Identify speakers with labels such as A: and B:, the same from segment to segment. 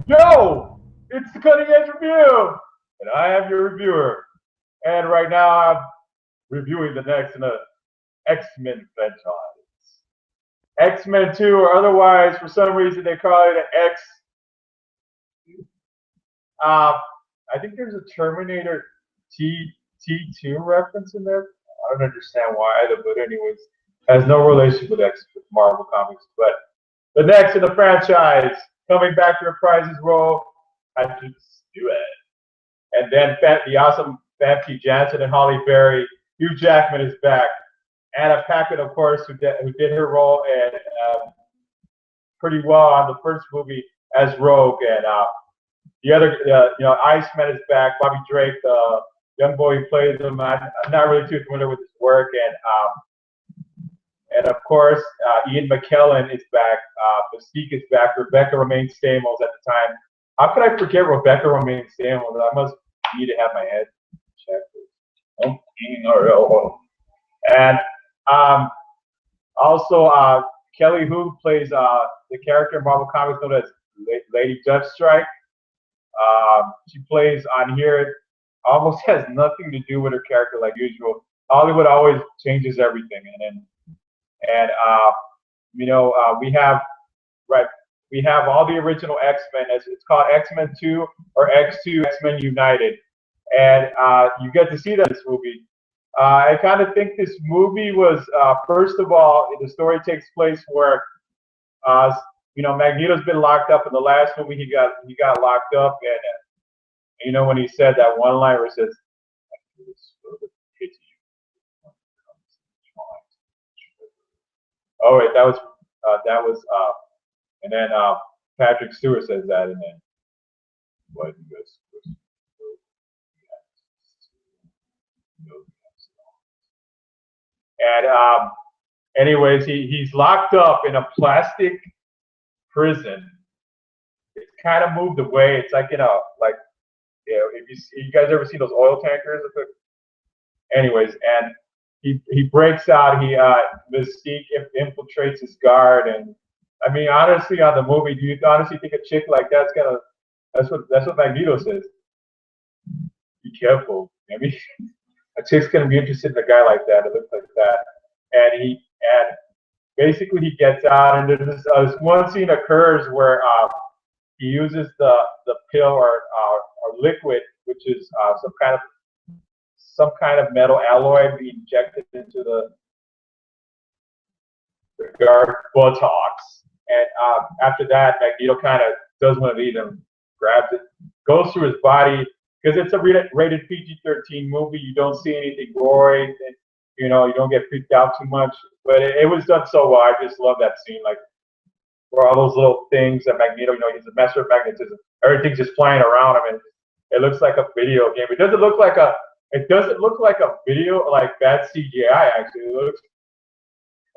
A: Yo, it's the Cutting Edge Review, and I am your reviewer. And right now, I'm reviewing the next in the X-Men franchise. X-Men 2, or otherwise, for some reason, they call it an X. Uh, I think there's a Terminator T2 reference in there. I don't understand why either, but anyways, has no relation with X with Marvel Comics. But the next in the franchise, coming back to reprise his role, I just do it. And then the awesome Famke Janssen and Holly Berry. Hugh Jackman is back. Anna Paquin, of course, who did her role and pretty well on the first movie as Rogue, and the other, Iceman is back. Bobby Drake, the young boy who plays him. I'm not really too familiar with his work, and of course, Ian McKellen is back. Mystique is back. Rebecca Romaine Stamos at the time. How could I forget Rebecca Romaine Stamos? I must need to have my head checked. And um, also, Kelly Hu plays the character in Marvel Comics known as Lady Deathstrike. She plays on here, almost has nothing to do with her character like usual. Hollywood always changes everything, and we have right we have all the original X-Men. It's called X-Men 2 or X2 X-Men United, and you get to see that in this movie. I kind of think this movie was, first of all, the story takes place where, Magneto's been locked up. In the last movie, he got locked up, and when he said that one line where it says, "Oh wait, and then Patrick Stewart says that, and then what you guys. And anyways, he's locked up in a plastic prison. It's kind of moved away. It's like if you guys ever see those oil tankers. Anyways, and he breaks out. Mystique infiltrates his guard, and I mean, honestly, on the movie, do you honestly think a chick like that's gonna? That's what Magneto says. Be careful. I mean, a chick's gonna be interested in a guy like that. It looks like that, and basically he gets out, and there's this one scene occurs where he uses the pill or liquid, which is some kind of metal alloy being injected into the guard buttocks. And after that, Magneto kind of does one of these and grabs it, goes through his body, because it's a rated PG-13 movie. You don't see anything gory, and you don't get freaked out too much. But it was done so well. I just love that scene, like where all those little things that Magneto, he's a master of magnetism. Everything's just flying around him, and it looks like a video game. It doesn't look like a video, like bad CGI. Actually, it looks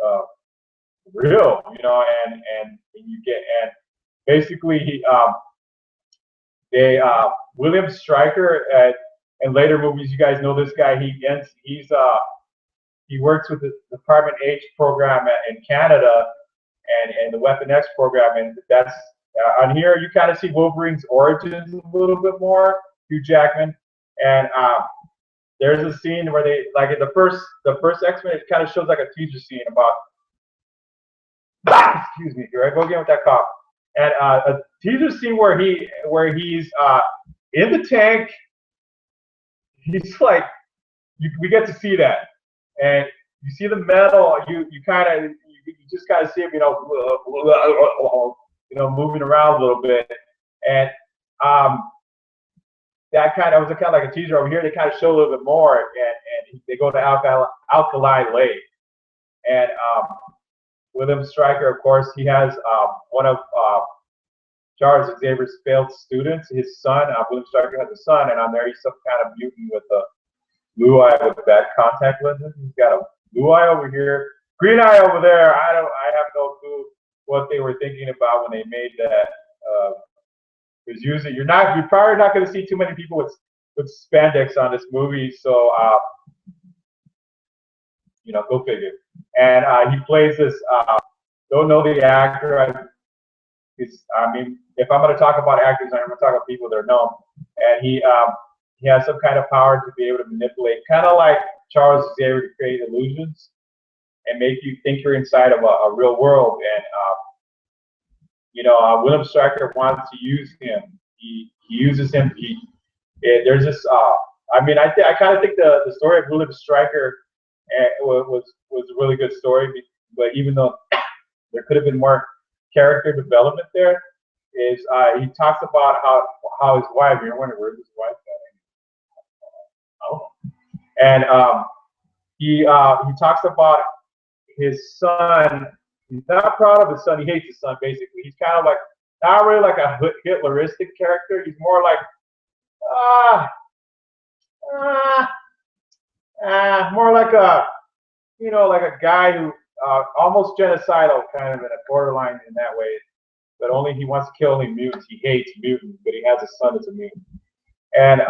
A: uh, real, and you get, and basically William Stryker in later movies. You guys know this guy. He works with the Department H program in Canada, and the Weapon X program, and that's on here. You kind of see Wolverine's origins a little bit more, Hugh Jackman, and there's a scene where they, like in the first X-Men, it kind of shows like a teaser scene about excuse me, here I go again with that cough. And a teaser scene where he's in the tank. He's like, we get to see that, and you see the metal. You just kind of see him, moving around a little bit, and that kind of like a teaser. Over here, they kind of show a little bit more, and they go to Alkali Lake, and William Stryker, of course, he has one of Charles Xavier's failed students. His son, William Stryker, has a son, and on there he's some kind of mutant with a blue eye with bad contact lenses. He's got a blue eye over here, green eye over there. I have no clue what they were thinking about when they made that. Because usually you're probably not going to see too many people with spandex on this movie. So go figure. And he plays this. Don't know the actor. I mean, if I'm going to talk about actors, I'm going to talk about people that are known. And he has some kind of power to be able to manipulate, kind of like Charles Xavier, to create illusions and make you think you're inside of a real world. And William Stryker wants to use him. He uses him. There's this. I mean, I kind of think the story of William Stryker was a really good story. But even though there could have been more character development there, is he talks about how his wife. You're wondering where's his wife at? Oh, and he talks about his son. He's not proud of his son. He hates his son. Basically, he's kind of like not really like a Hitleristic character. He's more like more like like a guy who almost genocidal, kind of in a borderline in that way. But only he wants to kill only mutants. He hates mutants, but he has a son that's a mutant, and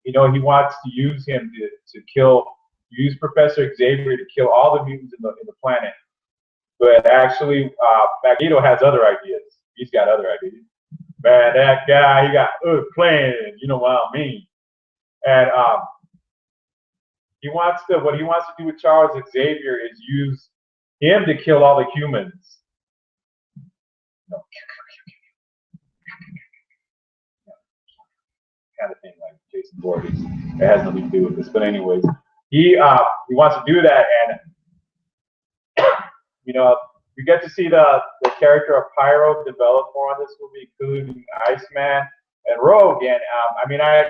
A: he wants to use him to use Professor Xavier to kill all the mutants in the planet. But actually, Magneto has other ideas. He's got other ideas. Man, that guy, he got plans. You know what I mean? And what he wants to do with Charles Xavier is use him to kill all the humans. No. Kind of thing like Jason Voorhees. It has nothing to do with this. But anyways, he wants to do that, and you get to see the character of Pyro develop more on this movie, including Iceman and Rogue. And I mean, I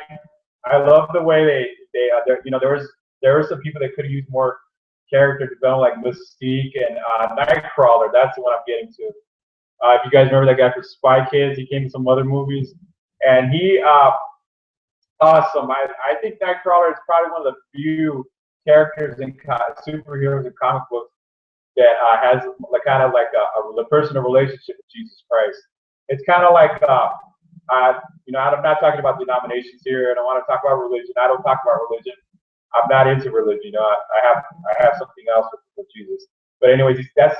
A: love the way there were some people that could have used more character development, like Mystique and Nightcrawler. That's the one I'm getting to. If you guys remember that guy for Spy Kids, he came in some other movies, and he awesome. I think Nightcrawler is probably one of the few characters in superheroes in comic books that has a personal relationship with Jesus Christ. It's kind of like I'm not talking about denominations here. I don't want to talk about religion. I don't talk about religion. I'm not into religion. I have something else with Jesus. But anyways, that's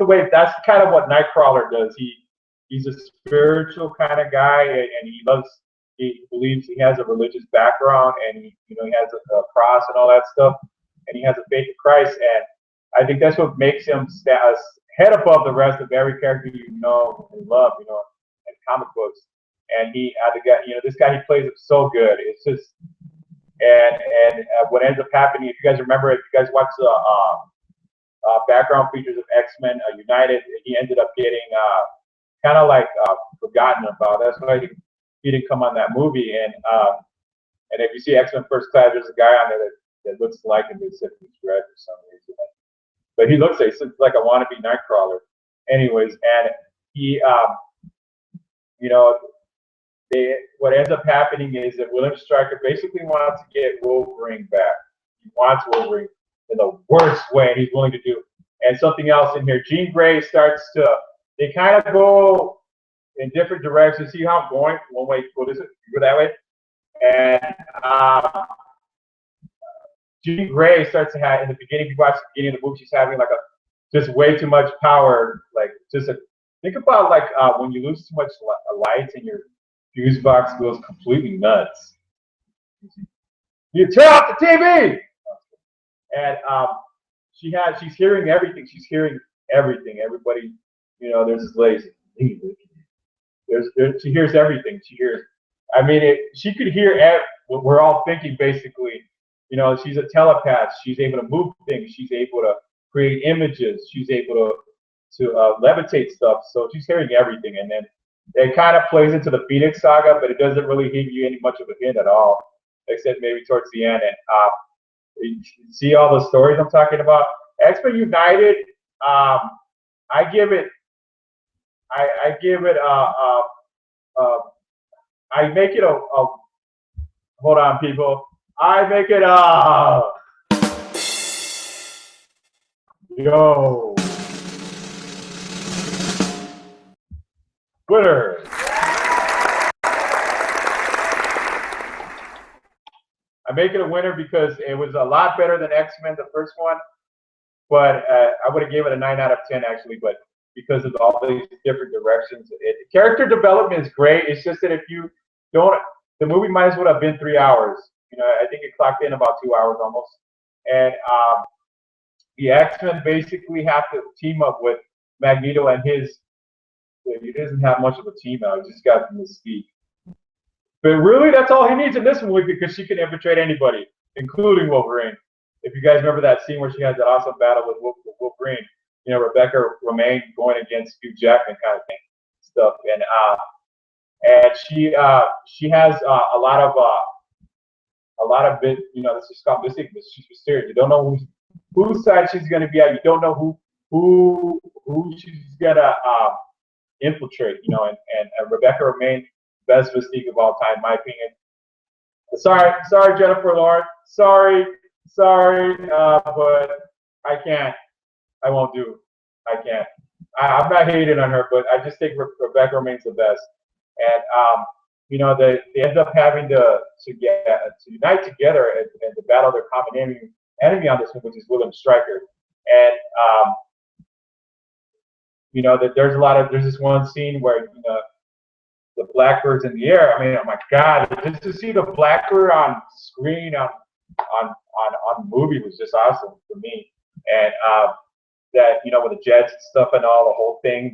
A: kind of what Nightcrawler does. He's a spiritual kind of guy, and he believes he has a religious background, and he has a cross and all that stuff, and he has a faith in Christ. And I think that's what makes him head above the rest of every character you know and love, in comic books. And this guy, he plays it so good. It's just, and what ends up happening, if you guys remember, if you guys watch the background features of X-Men United, he ended up getting kind of like forgotten about. That's why he didn't come on that movie. And if you see X-Men First Class, there's a guy on there that looks like him, except he's red for some reason. But he looks like a wannabe Nightcrawler. Anyways, and he, what ends up happening is that William Stryker basically wants to get Wolverine back. He wants Wolverine in the worst way, and he's willing to do. And something else in here, Jean Grey they kind of go in different directions. See how I'm going? One way, go that way. And Jean Grey starts to have, in the beginning, if you watch the beginning of the movie, she's having like just way too much power. Like think about like when you lose too much light and your fuse box goes completely nuts. You turn off the TV! And she's hearing everything. She's hearing everything. Everybody, there's this lady. She hears everything. She hears. I mean, she could hear what we're all thinking, basically. She's a telepath. She's able to move things. She's able to create images. She's able to levitate stuff. So she's hearing everything. And then it kind of plays into the Phoenix Saga, but it doesn't really give you any much of a hint at all, except maybe towards the end. And you see all the stories I'm talking about. X-Men United, I give it. I make it a. Hold on, people. I make it yo winner. I make it a winner because it was a lot better than X-Men, the first one. But I would have given it a 9 out of 10 actually. But because of all these different directions. Character development is great. It's just that if you don't, the movie might as well have been 3 hours. You know, I think it clocked in about 2 hours almost. And the X-Men basically have to team up with Magneto and his. He doesn't have much of a team now. He just got Mystique. But really, that's all he needs in this movie because she can infiltrate anybody, including Wolverine. If you guys remember that scene where she had that awesome battle with Wolverine, you know, Rebecca Romaine going against Hugh Jackman kind of thing, stuff, and she has a lot of bit, you know, this is called mystic. She's mysterious. You don't know whose side she's going to be at. You don't know who she's gonna infiltrate. You know, and Rebecca Romaine, best Mystique of all time, in my opinion. Sorry, Jennifer Lawrence. Sorry, but I can't. I won't do. I can't. I'm not hating on her, but I just think Rebecca Romaine's the best. And you know, they end up having to unite together and to battle their common enemy on this one, which is William Stryker. And you know that there's this one scene where, you know, the Blackbird's in the air. I mean, oh my God, just to see the Blackbird on screen on movie was just awesome for me. And that, you know, with the jets and stuff and all, the whole thing,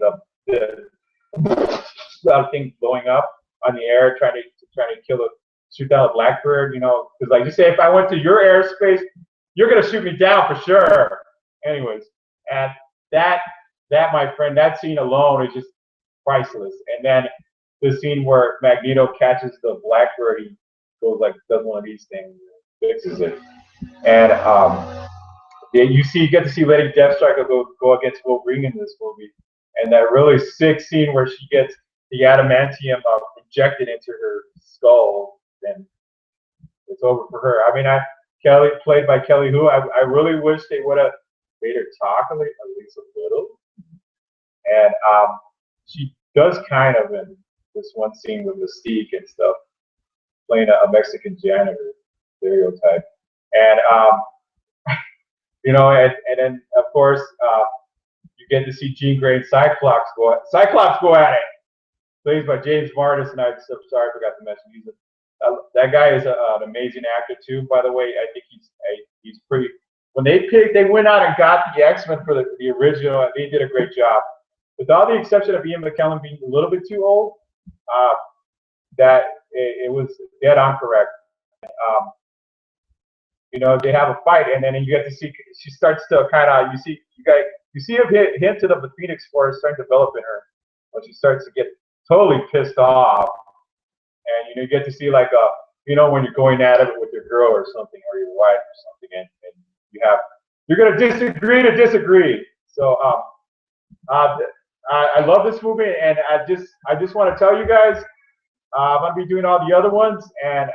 A: the thing blowing up on the air, trying to shoot down a Blackbird, you know, because like you say, if I went to your airspace, you're gonna shoot me down for sure. Anyways, and that my friend, that scene alone is just priceless. And then the scene where Magneto catches the Blackbird, he goes like, does one of these things, fixes it, and you get to see Lady Deathstrike go against Wolverine in this movie, and that really sick scene where she gets the adamantium injected into her skull, and it's over for her. I mean, Kelly, played by Kelly Hu, I really wish they would have made her talk at least a little, and she does kind of in this one scene with Mystique and stuff, playing a Mexican janitor stereotype, and you know, and then of course you get to see Jean Grey and Cyclops go at it, played by James Martis, and I'm so sorry I forgot to mention that guy is an amazing actor too. By the way, I think he's pretty. When they went out and got the X-Men for the original, and they did a great job. With all the exception of Ian McKellen being a little bit too old, that it was dead on correct. You know, they have a fight, and then you get to see she starts to kind of you see a hint of the Phoenix Force starting to develop in her when she starts to get totally pissed off, and you know, you get to see like you know, when you're going at it with your girl or something, or your wife or something, and you're gonna disagree to disagree. So I love this movie, and I just want to tell you guys, I'm gonna be doing all the other ones, and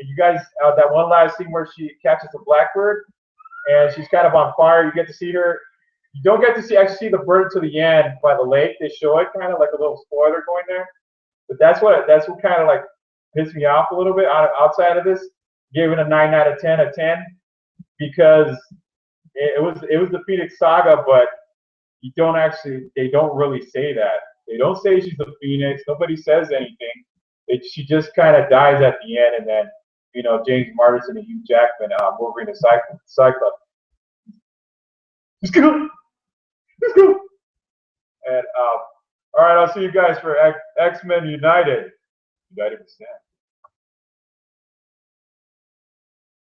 A: you guys, that one last scene where she catches a Blackbird, and she's kind of on fire. You get to see her. You don't get to actually see the bird to the end by the lake. They show it kind of like a little spoiler going there, but that's what kind of like pissed me off a little bit. Outside of this, gave it a 9 out of 10, a 10, because it was the Phoenix Saga, but they don't really say that. They don't say she's the Phoenix. Nobody says anything. She just kind of dies at the end, and then, you know, James Martis and Hugh Jackman, Wolverine and Cyclops. Let's go. And all right, I'll see you guys for X-Men United. United we stand.